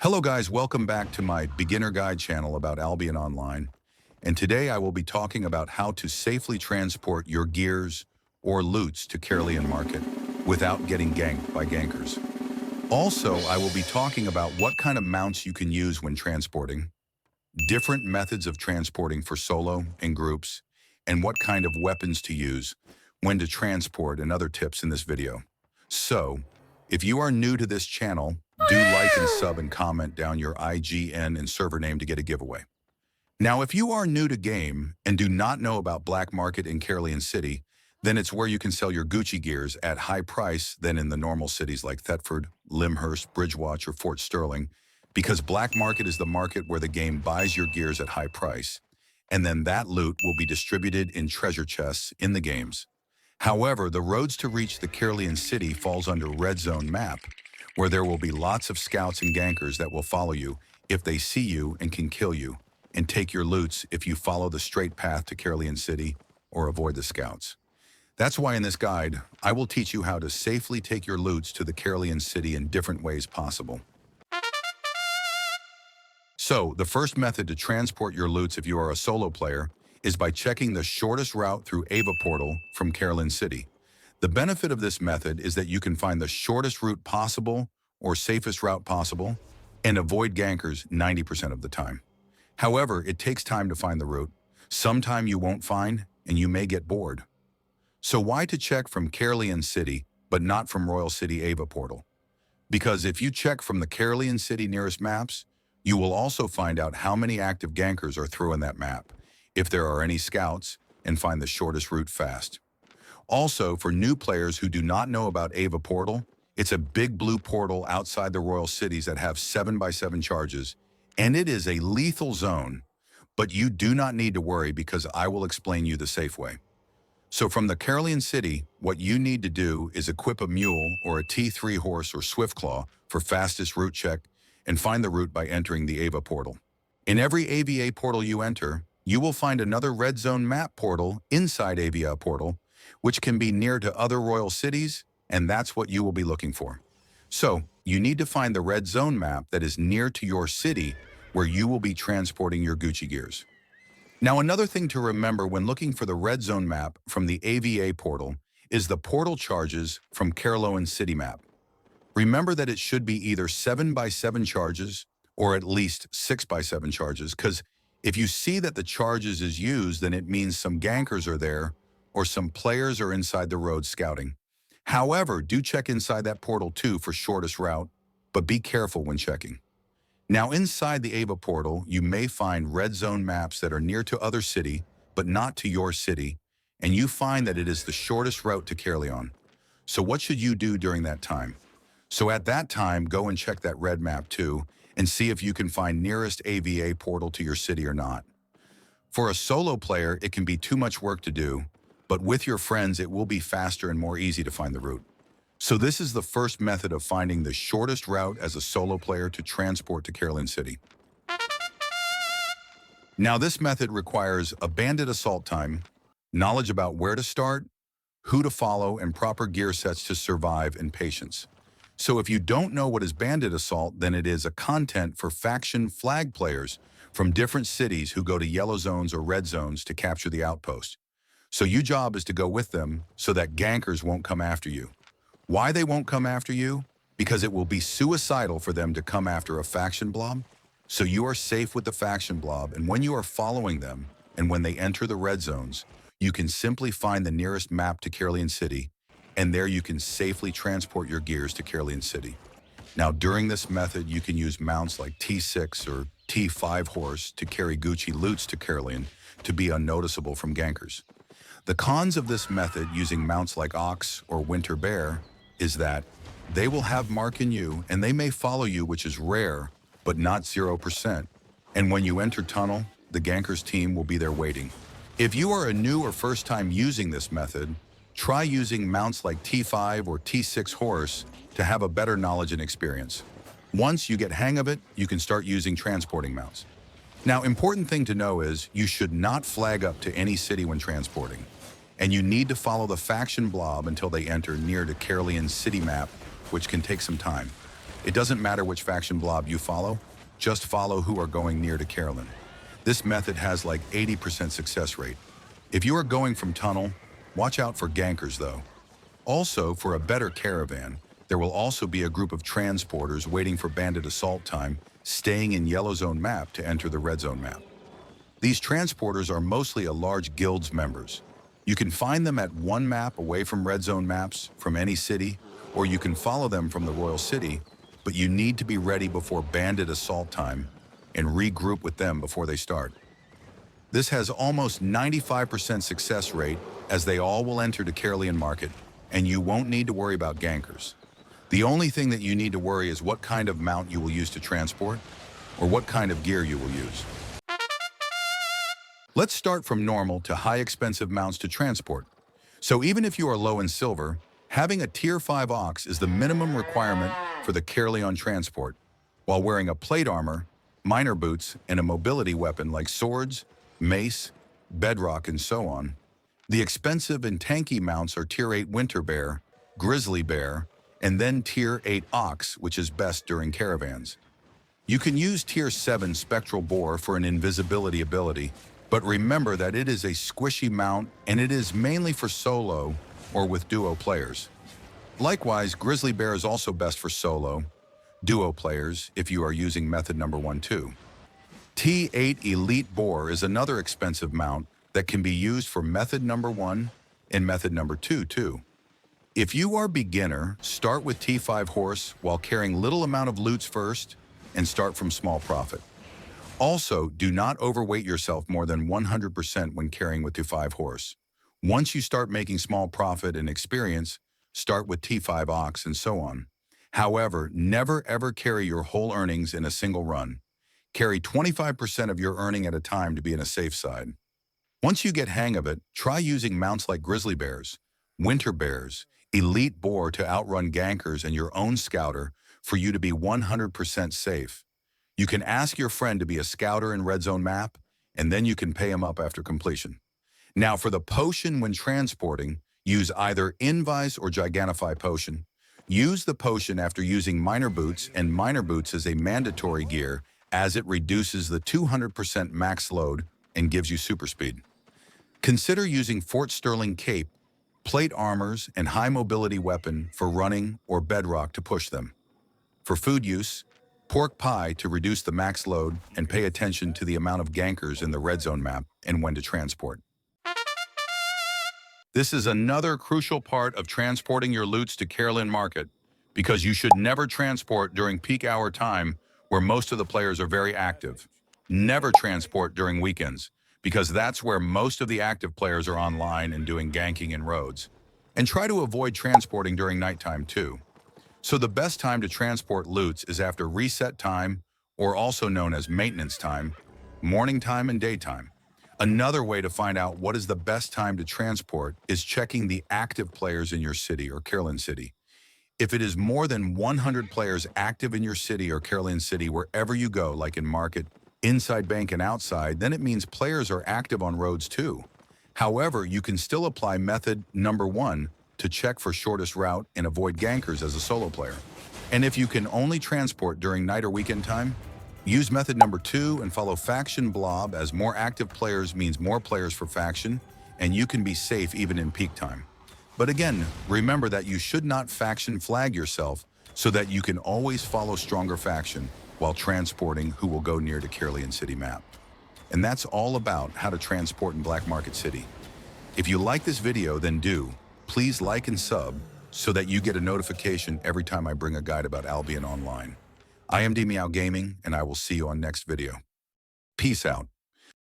Hello guys, welcome back to my beginner guide channel about Albion Online. And today I will be talking about how to safely transport your gears or loots to Caerleon Market without getting ganked by gankers. Also, I will be talking about what kind of mounts you can use when transporting, different methods of transporting for solo and groups, and what kind of weapons to use, when to transport, and other tips in this video. So, if you are new to this channel, do like and sub and comment down your IGN and server name to get a giveaway. Now, if you are new to game and do not know about Black Market in Caerleon City, then it's where you can sell your Gucci gears at high price than in the normal cities like Thetford, Lyndhurst, Bridgewatch, or Fort Sterling, because Black Market is the market where the game buys your gears at high price, and then that loot will be distributed in treasure chests in the games. However, the roads to reach the Caerleon City falls under Red Zone map, where there will be lots of scouts and gankers that will follow you if they see you and can kill you, and take your loots if you follow the straight path to Caerleon City or avoid the scouts. That's why in this guide, I will teach you how to safely take your loots to the Caerleon City in different ways possible. So, the first method to transport your loots if you are a solo player is by checking the shortest route through AVA portal from Caerleon City. The benefit of this method is that you can find the shortest route possible or safest route possible and avoid gankers 90% of the time. However, it takes time to find the route. Sometime you won't find and you may get bored. So why to check from Caerleon City but not from Royal City AVA portal? Because if you check from the Caerleon City nearest maps, you will also find out how many active gankers are through in that map, if there are any scouts, and find the shortest route fast. Also, for new players who do not know about AVA portal, it's a big blue portal outside the royal cities that have 7x7 charges, and it is a lethal zone, but you do not need to worry because I will explain you the safe way. So from the Caerleon City, what you need to do is equip a mule or a T3 horse or Swiftclaw for fastest route check and find the route by entering the AVA portal. In every AVA portal you enter, you will find another red zone map portal inside AVA portal, which can be near to other royal cities, and that's what you will be looking for. So, you need to find the red zone map that is near to your city where you will be transporting your Gucci gears. Now, another thing to remember when looking for the red zone map from the AVA portal is the portal charges from Caerleon City map. Remember that it should be either 7x7 charges or at least 6x7 charges, because if you see that the charges is used, then it means some gankers are there or some players are inside the road scouting. However, do check inside that portal too for shortest route, but be careful when checking. Now inside the AVA portal, you may find red zone maps that are near to other city, but not to your city, and you find that it is the shortest route to Caerleon. So what should you do during that time? So at that time, go and check that red map too, and see if you can find nearest AVA portal to your city or not. For a solo player, it can be too much work to do, but with your friends, it will be faster and more easy to find the route. So this is the first method of finding the shortest route as a solo player to transport to Caerleon City. Now this method requires a bandit assault time, knowledge about where to start, who to follow, and proper gear sets to survive, and patience. So if you don't know what is bandit assault, then it is a content for faction flag players from different cities who go to yellow zones or red zones to capture the outpost. So your job is to go with them so that gankers won't come after you. Why they won't come after you? Because it will be suicidal for them to come after a faction blob. So you are safe with the faction blob, and when you are following them, and when they enter the red zones, you can simply find the nearest map to Caerleon City, and there you can safely transport your gears to Caerleon City. Now during this method, you can use mounts like T6 or T5 horse to carry Gucci loots to Caerleon to be unnoticeable from gankers. The cons of this method using mounts like Ox or Winter Bear is that they will have mark in you and they may follow you, which is rare, but not 0%. And when you enter tunnel, the gankers team will be there waiting. If you are a new or first time using this method, try using mounts like T5 or T6 horse to have a better knowledge and experience. Once you get hang of it, you can start using transporting mounts. Now, important thing to know is you should not flag up to any city when transporting, and you need to follow the faction blob until they enter near to Caerleon City map, which can take some time. It doesn't matter which faction blob you follow, just follow who are going near to Caerleon. This method has like 80% success rate. If you are going from tunnel, watch out for gankers though. Also, for a better caravan, there will also be a group of transporters waiting for bandit assault time, staying in yellow zone map to enter the red zone map. These transporters are mostly a large guild's members. You can find them at one map away from red zone maps from any city, or you can follow them from the royal city, but you need to be ready before bandit assault time and regroup with them before they start. This has almost 95% success rate as they all will enter the Caerleon market, and you won't need to worry about gankers. The only thing that you need to worry is what kind of mount you will use to transport, or what kind of gear you will use. Let's start from normal to high expensive mounts to transport. So even if you are low in silver, having a tier 5 ox is the minimum requirement for the Caerleon transport, while wearing a plate armor, miner boots, and a mobility weapon like swords, mace, bedrock, and so on. The expensive and tanky mounts are tier 8 winter bear, grizzly bear, and then tier 8 ox, which is best during caravans. You can use tier 7 spectral boar for an invisibility ability, but remember that it is a squishy mount and it is mainly for solo or with duo players. Likewise, grizzly bear is also best for solo, duo players if you are using method number 1 too. T8 elite boar is another expensive mount that can be used for method number 1 and method number 2 too. If you are beginner, start with T5 horse while carrying little amount of loots first and start from small profit. Also, do not overweight yourself more than 100% when carrying with T5 horse. Once you start making small profit and experience, start with T5 ox and so on. However, never ever carry your whole earnings in a single run. Carry 25% of your earning at a time to be in a safe side. Once you get hang of it, try using mounts like grizzly bears, winter bears, elite boar to outrun gankers and your own scouter for you to be 100% safe. You can ask your friend to be a scouter in red zone map, and then you can pay him up after completion. Now for the potion when transporting, use either Invis or Gigantify potion. Use the potion after using miner boots, and miner boots is a mandatory gear as it reduces the 200% max load and gives you super speed. Consider using Fort Sterling cape, plate armors, and high mobility weapon for running or bedrock to push them. For food use, pork pie to reduce the max load and pay attention to the amount of gankers in the red zone map and when to transport. This is another crucial part of transporting your loots to Caerleon Market because you should never transport during peak hour time where most of the players are very active. Never transport during weekends because that's where most of the active players are online and doing ganking in roads. And try to avoid transporting during nighttime too. So the best time to transport loots is after reset time, or also known as maintenance time, morning time and daytime. Another way to find out what is the best time to transport is checking the active players in your city or Caerleon City. If it is more than 100 players active in your city or Caerleon City wherever you go, like in market, inside bank and outside, then it means players are active on roads too. However, you can still apply method number 1 to check for shortest route and avoid gankers as a solo player. And if you can only transport during night or weekend time, use method number 2 and follow faction blob, as more active players means more players for faction, and you can be safe even in peak time. But again, remember that you should not faction flag yourself so that you can always follow stronger faction while transporting who will go near to Caerleon City map. And that's all about how to transport in Black Market City. If you like this video, then please like and sub so that you get a notification every time I bring a guide about Albion online. I am D Meow Gaming, and I will see you on next video. Peace out.